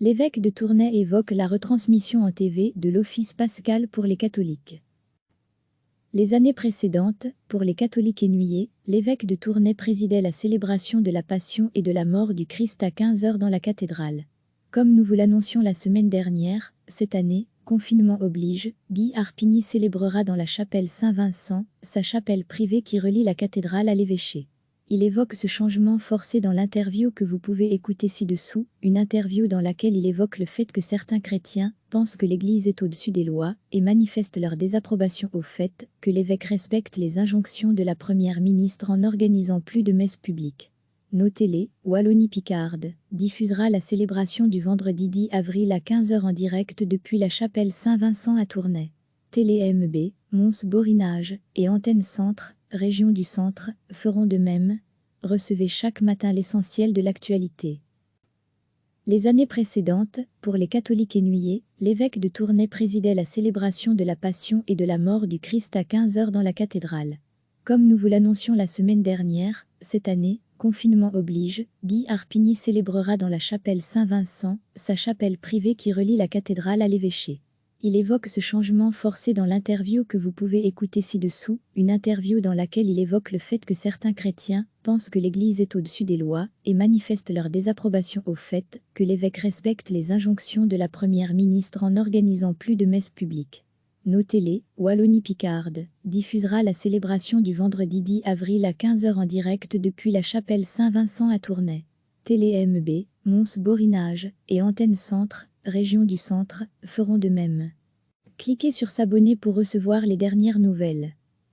L'évêque de Tournai évoque la retransmission en TV de l'office pascal pour les catholiques. Les années précédentes, pour les catholiques ennuyés, l'évêque de Tournai présidait la célébration de la Passion et de la mort du Christ à 15 h dans la cathédrale. Comme nous vous l'annoncions la semaine dernière, cette année, confinement oblige, Guy Arpigny célébrera dans la chapelle Saint-Vincent, sa chapelle privée qui relie la cathédrale à l'évêché. Il évoque ce changement forcé dans l'interview que vous pouvez écouter ci-dessous, une interview dans laquelle il évoque le fait que certains chrétiens pensent que l'Église est au-dessus des lois et manifestent leur désapprobation au fait que l'évêque respecte les injonctions de la première ministre en organisant plus de messes publiques. Nos télé, Wallonie-Picarde, diffusera la célébration du vendredi 10 avril à 15 h en direct depuis la chapelle Saint-Vincent à Tournai. Télé MB, Mons-Borinage et Antenne Centre, région du Centre, feront de même. Recevez chaque matin l'essentiel de l'actualité. Les années précédentes, pour les catholiques ennuyés, l'évêque de Tournai présidait la célébration de la Passion et de la mort du Christ à 15 h dans la cathédrale. Comme nous vous l'annoncions la semaine dernière, cette année, confinement oblige, Guy Arpigny célébrera dans la chapelle Saint-Vincent, sa chapelle privée qui relie la cathédrale à l'évêché. Il évoque ce changement forcé dans l'interview que vous pouvez écouter ci-dessous, une interview dans laquelle il évoque le fait que certains chrétiens pensent que l'Église est au-dessus des lois et manifestent leur désapprobation au fait que l'évêque respecte les injonctions de la première ministre en organisant plus de messes publiques. Nos télé, Wallonie-Picarde, diffusera la célébration du vendredi 10 avril à 15 h en direct depuis la chapelle Saint-Vincent à Tournai. Télé MB, Mons-Borinage et Antenne Centre, région du Centre, feront de même. Cliquez sur s'abonner pour recevoir les dernières nouvelles.